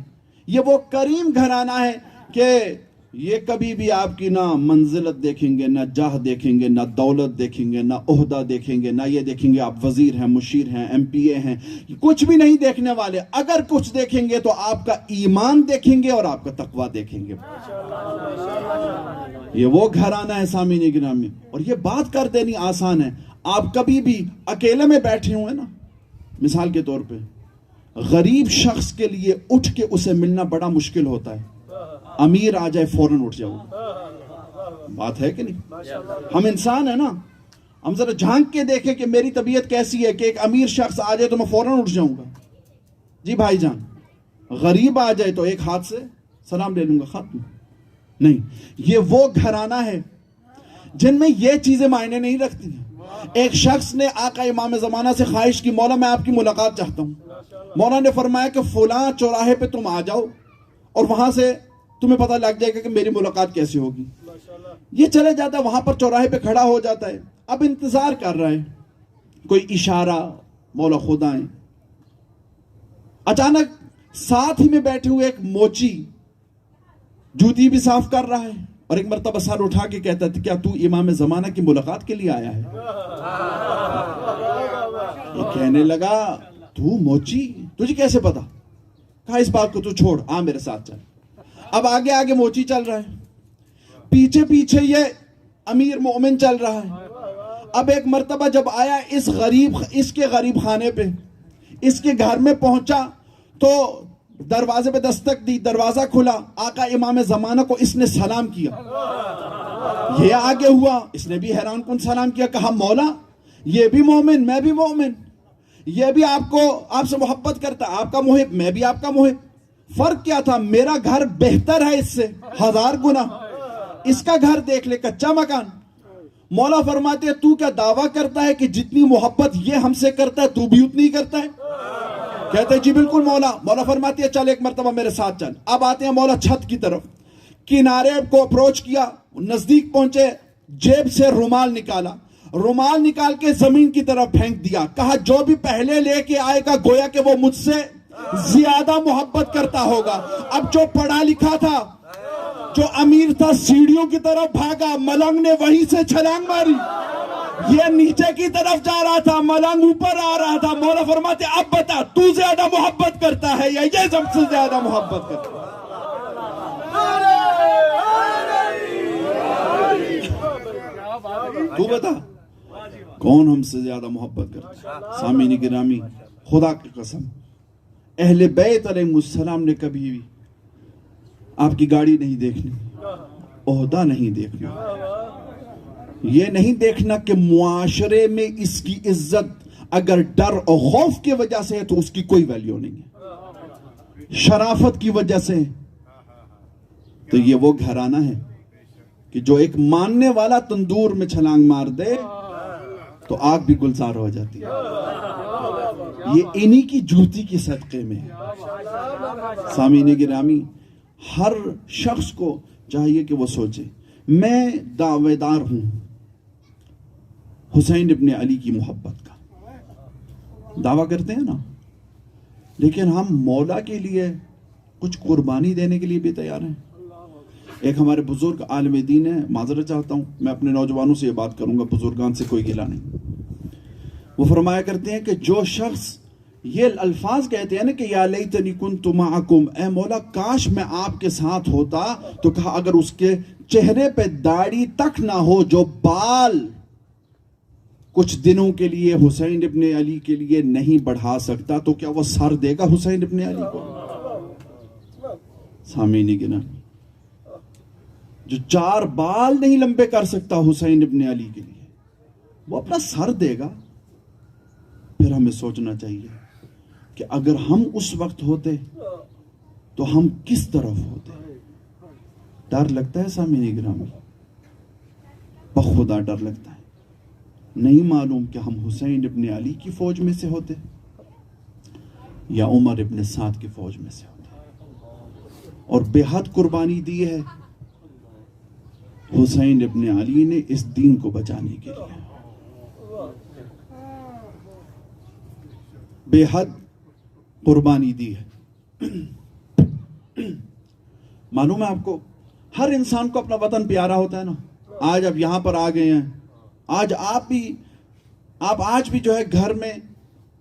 یہ وہ کریم گھرانہ ہے کہ یہ کبھی بھی آپ کی نہ منزلت دیکھیں گے، نہ جاہ دیکھیں گے، نہ دولت دیکھیں گے، نہ عہدہ دیکھیں گے، نہ یہ دیکھیں گے آپ وزیر ہیں، مشیر ہیں، ایم پی اے ہیں، کچھ بھی نہیں دیکھنے والے۔ اگر کچھ دیکھیں گے تو آپ کا ایمان دیکھیں گے اور آپ کا تقویٰ دیکھیں گے۔ یہ وہ گھرانہ ہے سامعین گرامی، اور یہ بات کر دینی آسان ہے۔ آپ کبھی بھی اکیلے میں بیٹھے ہوئے نا، مثال کے طور پہ غریب شخص کے لیے اٹھ کے اسے ملنا بڑا مشکل ہوتا ہے، امیر آ جائے فوراً اٹھ جاؤ، بات ہے کہ نہیں؟ ہم انسان ہیں نا، ہم ذرا جھانک کے دیکھیں کہ میری طبیعت کیسی ہے کہ ایک امیر شخص آ جائے تو میں فوراً اٹھ جاؤں گا، جی بھائی جان۔ غریب آ جائے تو ایک ہاتھ سے سلام لے لوں گا، ختم نہیں۔ یہ وہ گھرانہ ہے جن میں یہ چیزیں معنی نہیں رکھتی ہیں۔ ایک شخص نے آقا امام زمانہ سے خواہش کی مولا میں آپ کی ملاقات چاہتا ہوں، مولا نے فرمایا کہ فلاں چوراہے پہ تم آ جاؤ اور وہاں سے تمہیں پتہ لگ جائے گا کہ میری ملاقات کیسی ہوگی۔ یہ چلے جاتا ہے، وہاں پر چوراہے پہ کھڑا ہو جاتا ہے، اب انتظار کر رہا ہے، کوئی اشارہ مولا خود آئیں۔ اچانک ساتھ ہی میں بیٹھے ہوئے ایک موچی جوتی بھی صاف کر رہا ہے اور ایک مرتبہ سر اٹھا کے کہتا ہے کیا تو امام زمانہ کی ملاقات کے لیے آیا ہے؟ یہ کہنے لگا تو موچی، تجھے کیسے پتا؟ کہا اس بات کو تو چھوڑ، آ میرے ساتھ چل۔ اب آگے آگے موچی چل رہا ہے، پیچھے پیچھے یہ امیر مومن چل رہا ہے۔ اب ایک مرتبہ جب آیا اس کے غریب خانے پہ، اس کے گھر میں پہنچا تو دروازے پہ دستک دی، دروازہ کھلا، آقا امام زمانہ کو اس نے سلام کیا۔ یہ آگے ہوا، اس نے بھی حیران کن سلام کیا، کہا مولا یہ بھی مومن میں بھی مومن، یہ بھی آپ سے محبت کرتا، آپ کا محب میں بھی آپ کا محب، فرق کیا تھا؟ میرا گھر بہتر ہے اس سے 1000 گنا، اس کا گھر دیکھ لے کچا مکان۔ مولا فرماتے ہیں تو کیا دعویٰ کرتا ہے کہ جتنی محبت یہ ہم سے کرتا ہے تو بھی اتنی کرتا ہے؟ کہتے ہیں جی بالکل مولا۔ مولا فرماتے ہیں چل ایک مرتبہ میرے ساتھ چل۔ اب آتے ہیں مولا چھت کی طرف، کنارے کو اپروچ کیا، نزدیک پہنچے، جیب سے رومال نکالا، رومال نکال کے زمین کی طرف پھینک دیا، کہا جو بھی پہلے لے کے آئے گا گویا کہ وہ مجھ سے زیادہ محبت کرتا ہوگا۔ اب جو پڑھا لکھا تھا، جو امیر تھا، سیڑھیوں کی طرف بھاگا، ملنگ نے وہیں سے چھلانگ ماری، یہ نیچے کی طرف جا رہا تھا، ملنگ اوپر آ رہا تھا۔ مولا فرماتے اب بتا تو زیادہ محبت کرتا ہے یا یہ سب سے زیادہ محبت کرتا ہے؟ تو بتا کون ہم سے زیادہ محبت کرتا ہے؟ سامعین گرامی، خدا کی قسم اہل بیت علیہ السلام نے کبھی بھی آپ کی گاڑی نہیں دیکھنی، عہدہ نہیں دیکھنا، یہ نہیں دیکھنا کہ معاشرے میں اس کی عزت اگر ڈر اور خوف کی وجہ سے ہے تو اس کی کوئی ویلیو نہیں ہے، شرافت کی وجہ سے تو یہ وہ گھرانہ ہے کہ جو ایک ماننے والا تندور میں چھلانگ مار دے تو آگ بھی گلزار ہو جاتی ہے۔ یہ انہی کی جوتی کے صدقے میں ہے. سامعین گرامی، ہر شخص کو چاہیے کہ وہ سوچے میں دعوے دار ہوں حسین ابن علی کی محبت کا، دعویٰ کرتے ہیں نا، لیکن ہم مولا کے لیے کچھ قربانی دینے کے لیے بھی تیار ہیں. ایک ہمارے بزرگ عالم دین ہے، معذرت چاہتا ہوں، میں اپنے نوجوانوں سے یہ بات کروں گا، بزرگان سے کوئی گلہ نہیں. وہ فرمایا کرتے ہیں کہ جو شخص یہ الفاظ کہتے ہیں نا کہ یا لیتنی کنت معکم، اے مولا کاش میں آپ کے ساتھ ہوتا، تو کہا اگر اس کے چہرے پہ داڑھی تک نہ ہو، جو بال کچھ دنوں کے لیے حسین ابن علی کے لیے نہیں بڑھا سکتا، تو کیا وہ سر دے گا حسین ابن علی کو؟ سامعین گرامی، جو 4 بال نہیں لمبے کر سکتا حسین ابن علی کے لیے، وہ اپنا سر دے گا. پھر ہمیں سوچنا چاہیے کہ اگر ہم اس وقت ہوتے تو ہم کس طرف ہوتے. ڈر لگتا ہے سامعین گرامی، بخدا ڈر لگتا ہے. نہیں معلوم کہ ہم حسین ابن علی کی فوج میں سے ہوتے یا عمر ابن سعد کی فوج میں سے ہوتے. اور بے حد قربانی دی ہے حسین ابن علی نے اس دین کو بچانے کے لیے، بے حد قربانی دی ہے. معلوم ہے آپ کو، ہر انسان کو اپنا وطن پیارا ہوتا ہے نا. آج اب یہاں پر آ گئے ہیں، آج آپ آج بھی جو ہے گھر میں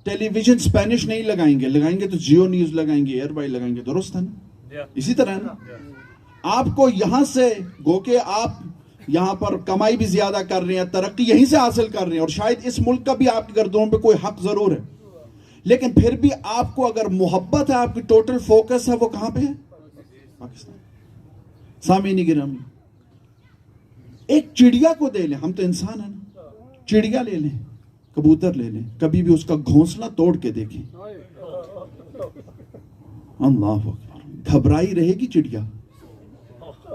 ٹیلی ویژن اسپینش نہیں لگائیں گے تو جیو نیوز لگائیں گے، ایئر بائی لگائیں گے، درست ہے نا؟ اسی طرح ہے نا. آپ کو یہاں سے گو کہ آپ یہاں پر کمائی بھی زیادہ کر رہے ہیں، ترقی یہیں سے حاصل کر رہے ہیں، اور شاید اس ملک کا بھی آپ کی گردنوں پہ کوئی حق ضرور ہے، لیکن پھر بھی آپ کو اگر محبت ہے، آپ کی ٹوٹل فوکس ہے، وہ کہاں پہ ہے؟ پاکستان. سامعین گرامی، ایک چڑیا کو دے لیں، ہم تو انسان ہیں نا، چڑیا لے لیں، کبوتر لے لیں، کبھی بھی اس کا گھونسلہ توڑ کے دیکھیں، اللہ اکبر، گھبرائی رہے گی چڑیا،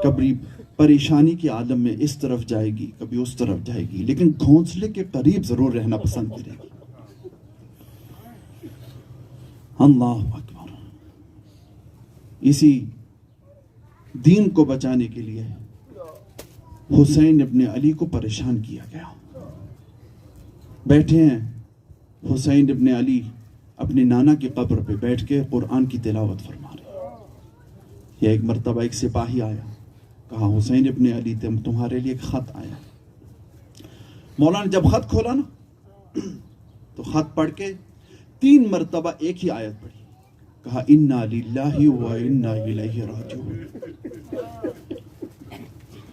کبھی پریشانی کے عالم میں اس طرف جائے گی، کبھی اس طرف جائے گی، لیکن گھونسلے کے قریب ضرور رہنا پسند کرے گی. اللہ اکبر. اسی دین کو بچانے کے لیے حسین ابن علی کو پریشان کیا گیا. بیٹھے ہیں حسین ابن علی اپنی نانا کی قبر پہ بیٹھ کے قرآن کی تلاوت فرما رہے. یہ ایک مرتبہ ایک سپاہی آیا، کہا حسین ابن علی تمہارے لیے ایک خط آیا. مولانا جب خط کھولا نا تو خط پڑھ کے 3 مرتبہ ایک ہی آیت پڑھی، کہا انا للہ و انا الیہ راجعون،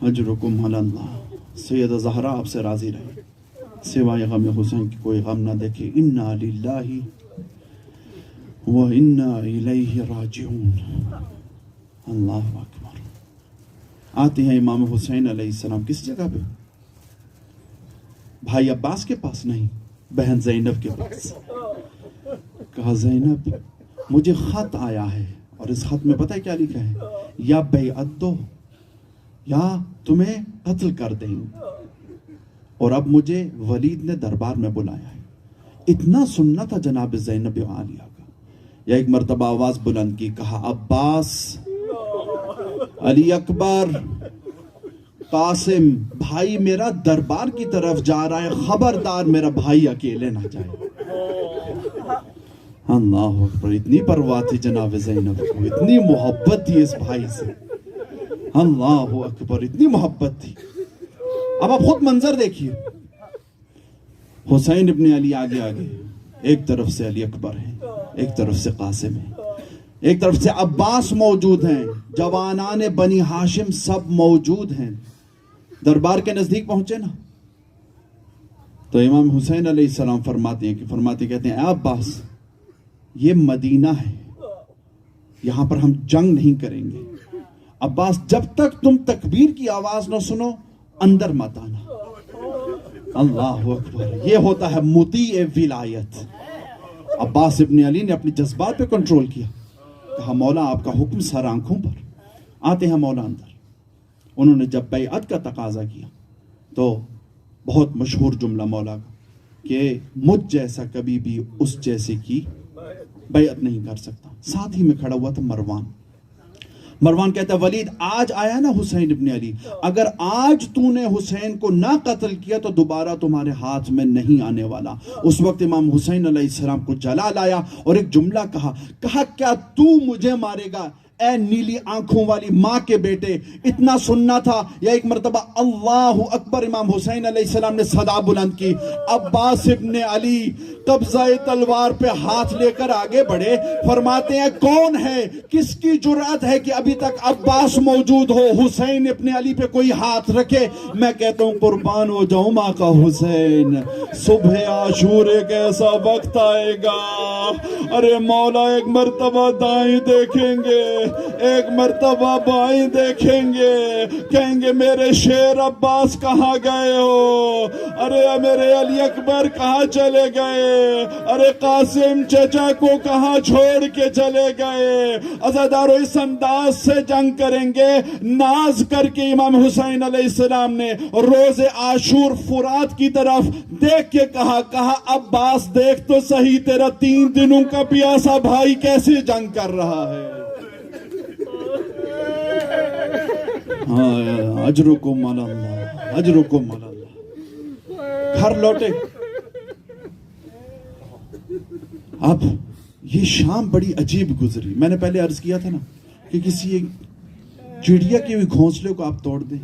اجرکم علی اللہ. سیدہ زہرا آپ سے راضی رہے، سوائے غم حسین کی کوئی غم نہ دیکھے. انا للہ و انا الیہ راجعون. اللہ اکبر. آتے ہیں امام حسین علیہ السلام کس جگہ پہ؟ بھائی عباس کے پاس نہیں، بہن زینب کے پاس. کہا زینب مجھے خط آیا ہے، اور اس خط میں پتہ ہے کیا لکھا ہے؟ یا بیعت دو یا تمہیں قتل کر دیں. اور اب مجھے ولید نے دربار میں بلایا ہے. اتنا سننا تھا جناب زینب عالیہ کا. یا ایک مرتبہ آواز بلند کی، کہا عباس، علی اکبر، قاسم، بھائی میرا دربار کی طرف جا رہا ہے، خبردار میرا بھائی اکیلے نہ جائے. اللہ اکبر. اتنی پرواہ تھی جناب زینب کو، اتنی محبت تھی اس بھائی سے. اللہ اکبر، اتنی محبت تھی. اب آپ خود منظر دیکھیے، حسین ابن علی آگے آگے، ایک طرف سے علی اکبر ہے، ایک طرف سے قاسم ہے، ایک طرف سے عباس موجود ہیں، جوانان بنی ہاشم سب موجود ہیں. دربار کے نزدیک پہنچے نا تو امام حسین علیہ السلام کہتے ہیں اے عباس، یہ مدینہ ہے، یہاں پر ہم جنگ نہیں کریں گے. عباس جب تک تم تکبیر کی آواز نہ سنو اندر مت آنا. اللہ اکبر. یہ ہوتا ہے مطیع ولایت. عباس ابن علی نے اپنی جذبات پہ کنٹرول کیا، کہا مولا آپ کا حکم سر آنکھوں پر. آتے ہیں مولا اندر. انہوں نے جب بیعت کا تقاضا کیا تو بہت مشہور جملہ مولا کا، کہ مجھ جیسا کبھی بھی اس جیسے کی بیعت نہیں کر سکتا. ساتھ ہی میں کھڑا ہوا تھا مروان کہتا ہے ولید آج آیا نا حسین ابن علی, اگر آج تو نے حسین کو نہ قتل کیا تو دوبارہ تمہارے ہاتھ میں نہیں آنے والا. اس وقت امام حسین علیہ السلام کو جلال آیا اور ایک جملہ کہا کیا تو مجھے مارے گا اے نیلی آنکھوں والی ماں کے بیٹے. اتنا سننا تھا یا ایک مرتبہ اللہ اکبر امام حسین علیہ السلام نے صدا بلند کی. عباس ابن علی قبضہ تلوار پہ ہاتھ لے کر آگے بڑھے, فرماتے ہیں کون ہے, کس کی جرأت ہے کہ ابھی تک عباس موجود ہو حسین ابن علی پہ کوئی ہاتھ رکھے. میں کہتا ہوں قربان ہو جاؤں ماں کا حسین, صبح عاشور ایک ایسا وقت آئے گا, ارے مولا ایک مرتبہ دائیں دیکھیں گے, ایک مرتبہ بائیں دیکھیں گے, کہیں گے میرے شیر عباس کہاں گئے ہو, ارے میرے علی اکبر کہاں چلے گئے, ارے قاسم چچا کو کہاں چھوڑ کے چلے گئے. عزادارو اس انداز سے جنگ کریں گے. ناز کر کے امام حسین علیہ السلام نے روز عاشور فرات کی طرف دیکھ کے کہا عباس دیکھ تو صحیح تیرا 3 دنوں کا پیاسا بھائی کیسے جنگ کر رہا ہے. اجرکم علی اللہ, اجرکم علی اللہ. گھر لوٹے. اب یہ شام بڑی عجیب گزری. میں نے پہلے عرض کیا تھا نا کہ کسی ایک چڑیا کے بھی گھونسلے کو آپ توڑ دیں,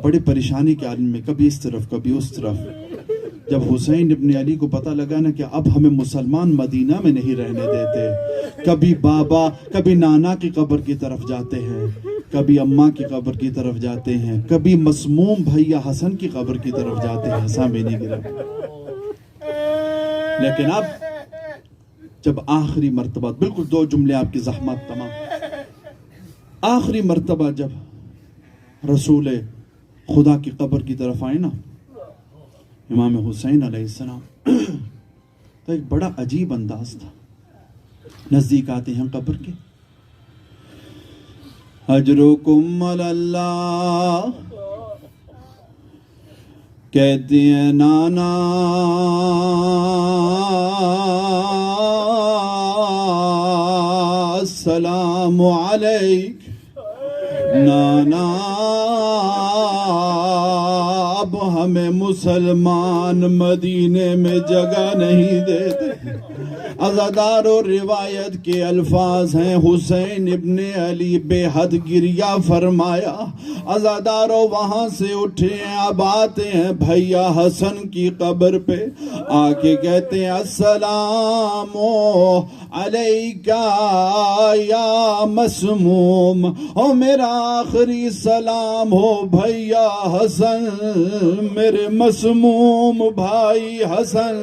بڑے پریشانی کے عالم میں, کبھی اس طرف کبھی اس طرف. جب حسین ابن علی کو پتہ لگا نا کہ اب ہمیں مسلمان مدینہ میں نہیں رہنے دیتے, کبھی بابا کبھی نانا کی قبر کی طرف جاتے ہیں, کبھی اماں کی قبر کی طرف جاتے ہیں, کبھی مسموم بھیا حسن کی قبر کی طرف جاتے ہیں, حسن بھی نہیں گرا. لیکن اب جب آخری مرتبہ, بالکل 2 جملے آپ کی زحمت تمام, آخری مرتبہ جب رسول خدا کی قبر کی طرف آئے نا امام حسین علیہ السلام, تو ایک بڑا عجیب انداز تھا. نزدیک آتے ہیں قبر کے, اجرکم علی اللہ, کہتے ہیں نانا السلام علیک, نانا اب ہمیں مسلمان مدینے میں جگہ نہیں دیتے. عزادار و روایت کے الفاظ ہیں حسین ابن علی بے حد گریہ فرمایا. عزادارو وہاں سے اٹھے ہیں, اب آتے ہیں بھیا حسن کی قبر پہ, آ کے کہتے ہیں السلام علیکہ یا مسموم, او میرا آخری سلام ہو بھیا حسن, میرے مسموم بھائی حسن.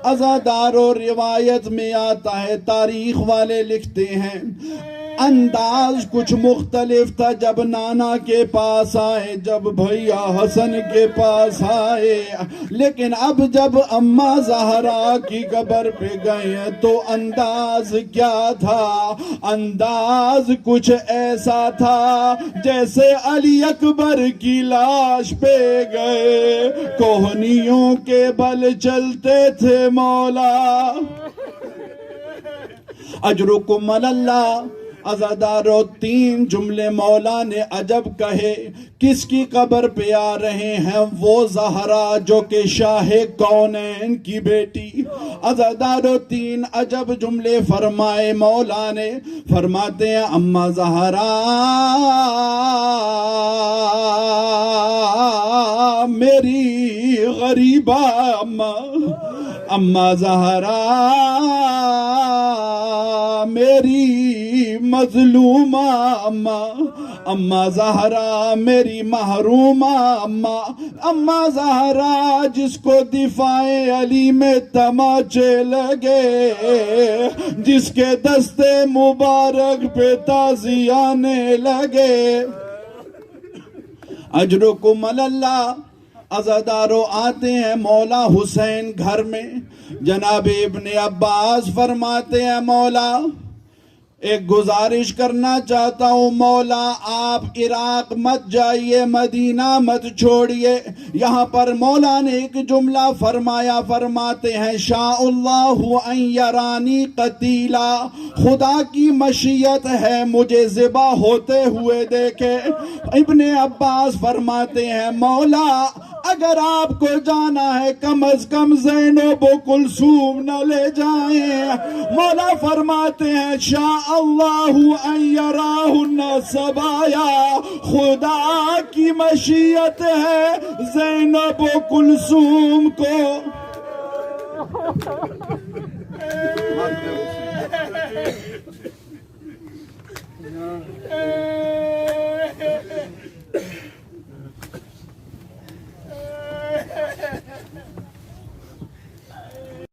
عزادارو روایت میں آتا ہے, تاریخ والے لکھتے ہیں انداز کچھ مختلف تھا جب نانا کے پاس آئے, جب بھیا حسن کے پاس آئے, لیکن اب جب اماں زہرا کی قبر پہ گئے تو انداز کیا تھا, انداز کچھ ایسا تھا جیسے علی اکبر کی لاش پہ گئے, کوہنیوں کے بل چلتے تھے مولا. اجرکم علی اللہ. عزادارو 3 جملے مولا نے عجب کہے. کس کی قبر پہ آ رہے ہیں؟ وہ زہرا جو کہ شاہ کونین کی بیٹی. عزادارو 3 عجب جملے فرمائے مولا نے. فرماتے ہیں اماں زہرا میری غریبہ اماں زہرا میری مظلومہ اماں زہرا میری محرومہ اماں زہرا جس کو دفاع علی میں تماچے لگے, جس کے دستے مبارک پہ تازیانے لگے. اجرکم علی اللہ. عزادارو آتے ہیں مولا حسین گھر میں. جناب ابن عباس فرماتے ہیں مولا ایک گزارش کرنا چاہتا ہوں، مولا آپ عراق مت جائیے، مدینہ مت چھوڑیے۔ یہاں پر مولا نے ایک جملہ فرمایا، فرماتے ہیں شاء اللہ ان یرانی قتیلا، خدا کی مشیت ہے مجھے ذبح ہوتے ہوئے دیکھے۔ ابن عباس فرماتے ہیں مولا اگر آپ کو جانا ہے کم از کم زینب و کلثوم نہ لے جائیں۔ مولا فرماتے ہیں شاء اللہ ان یراہن سبایا، خدا کی مشیت ہے زینب و کلثوم کو